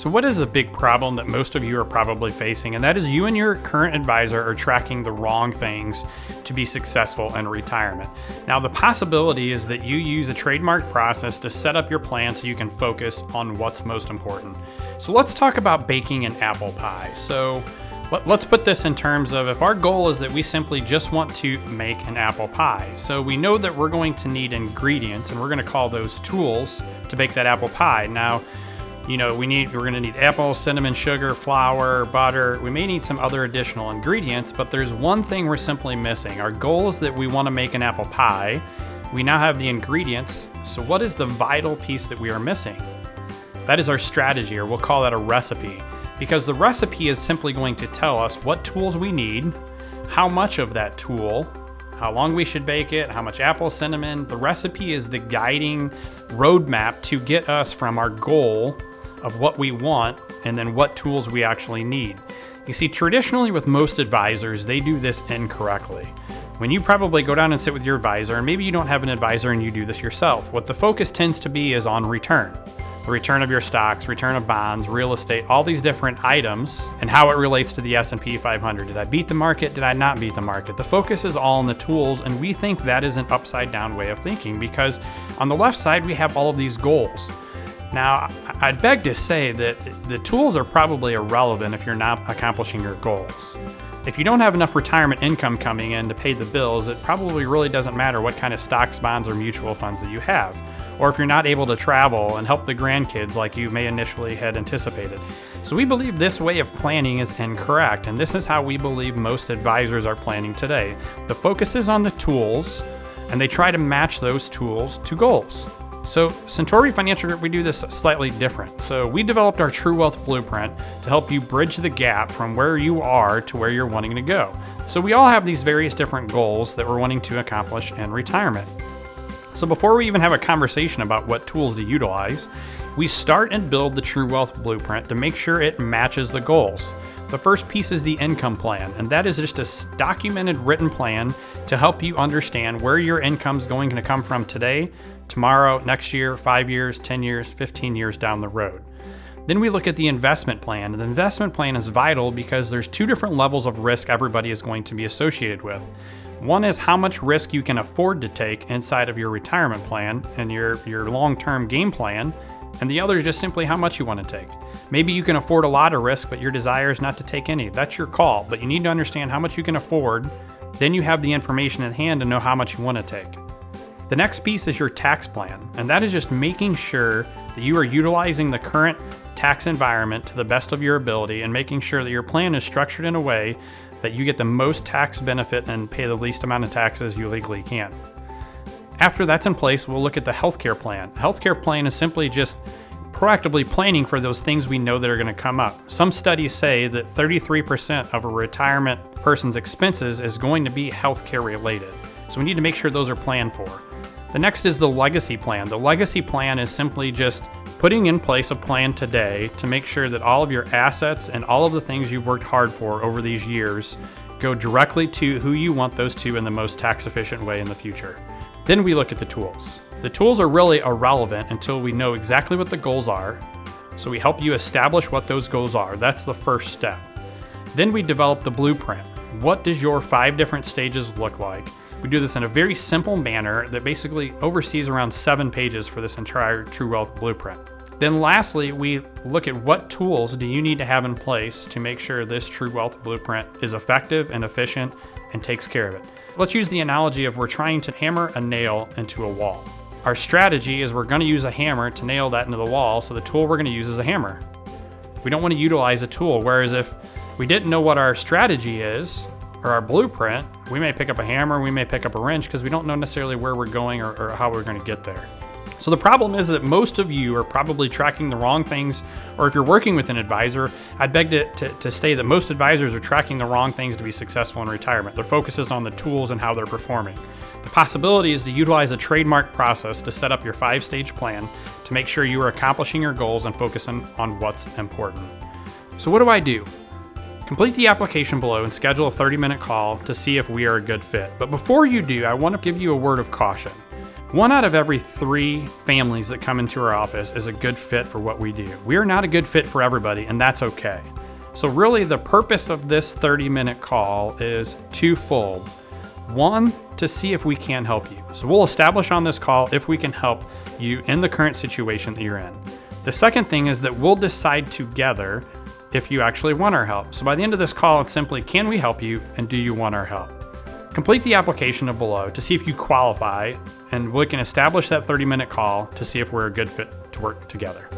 So what is the big problem that most of you are probably facing? And that is you and your current advisor are tracking the wrong things to be successful in retirement. Now, the possibility is that you use a trademark process to set up your plan so you can focus on what's most important. So let's talk about baking an apple pie. So let's put this in terms of if our goal is that we simply just want to make an apple pie. So we know that we're going to need ingredients, and we're going to call those tools to bake that apple pie. Now, we're going to need apple, cinnamon, sugar, flour, butter. We may need some other additional ingredients, but there's one thing we're simply missing. Our goal is that we want to make an apple pie. We now have the ingredients. So what is the vital piece that we are missing? That is our strategy, or we'll call that a recipe, because the recipe is simply going to tell us what tools we need, how much of that tool, how long we should bake it, how much apple, cinnamon. The recipe is the guiding roadmap to get us from our goal of what we want and then what tools we actually need. You see, traditionally with most advisors, they do this incorrectly. When you probably go down and sit with your advisor, and maybe you don't have an advisor and you do this yourself, what the focus tends to be is on return. The return of your stocks, return of bonds, real estate, all these different items, and how it relates to the S&P 500. Did I beat the market? Did I not beat the market? The focus is all on the tools, and we think that is an upside down way of thinking, because on the left side, we have all of these goals. Now, I'd beg to say that the tools are probably irrelevant if you're not accomplishing your goals. If you don't have enough retirement income coming in to pay the bills, it probably really doesn't matter what kind of stocks, bonds, or mutual funds that you have. Or if you're not able to travel and help the grandkids like you may initially had anticipated. So we believe this way of planning is incorrect, and this is how we believe most advisors are planning today. The focus is on the tools, and they try to match those tools to goals. So Centauri Financial Group, we do this slightly different. So we developed our True Wealth Blueprint to help you bridge the gap from where you are to where you're wanting to go. So we all have these various different goals that we're wanting to accomplish in retirement. So before we even have a conversation about what tools to utilize, we start and build the True Wealth Blueprint to make sure it matches the goals. The first piece is the income plan, and that is just a documented written plan to help you understand where your income is going to come from today, tomorrow, next year, 5 years, 10 years, 15 years down the road. Then we look at the investment plan. And the investment plan is vital because there's two different levels of risk everybody is going to be associated with. One is how much risk you can afford to take inside of your retirement plan and your long-term game plan, and the other is just simply how much you want to take. Maybe you can afford a lot of risk, but your desire is not to take any. That's your call, but you need to understand how much you can afford. Then you have the information at hand to know how much you want to take. The next piece is your tax plan, and that is just making sure that you are utilizing the current tax environment to the best of your ability and making sure that your plan is structured in a way that you get the most tax benefit and pay the least amount of taxes you legally can. After that's in place, we'll look at the healthcare plan. The healthcare plan is simply just proactively planning for those things we know that are going to come up. Some studies say that 33% of a retirement person's expenses is going to be healthcare related. So we need to make sure those are planned for. The next is the legacy plan. The legacy plan is simply just putting in place a plan today to make sure that all of your assets and all of the things you've worked hard for over these years go directly to who you want those to in the most tax efficient way in the future. Then we look at the tools. The tools are really irrelevant until we know exactly what the goals are. So we help you establish what those goals are. That's the first step. Then we develop the blueprint. What does your 5 different stages look like? We do this in a very simple manner that basically oversees around 7 pages for this entire True Wealth Blueprint. Then lastly, we look at what tools do you need to have in place to make sure this True Wealth Blueprint is effective and efficient and takes care of it. Let's use the analogy of we're trying to hammer a nail into a wall. Our strategy is we're going to use a hammer to nail that into the wall, so the tool we're going to use is a hammer. We don't want to utilize a tool, whereas if we didn't know what our strategy is, or our blueprint, we may pick up a hammer, we may pick up a wrench because we don't know necessarily where we're going or how we're going to get there. So the problem is that most of you are probably tracking the wrong things, or if you're working with an advisor, I'd beg to say that most advisors are tracking the wrong things to be successful in retirement. Their focus is on the tools and how they're performing. The possibility is to utilize a trademark process to set up your 5-stage plan to make sure you are accomplishing your goals and focusing on what's important. So what do I do? Complete the application below and schedule a 30-minute call to see if we are a good fit. But before you do, I want to give you a word of caution. 1 out of every 3 families that come into our office is a good fit for what we do. We are not a good fit for everybody, and that's okay. So really the purpose of this 30-minute call is twofold. 1, to see if we can help you. So we'll establish on this call if we can help you in the current situation that you're in. The second thing is that we'll decide together if you actually want our help. So by the end of this call, it's simply, can we help you and do you want our help? Complete the application below to see if you qualify, and we can establish that 30-minute call to see if we're a good fit to work together.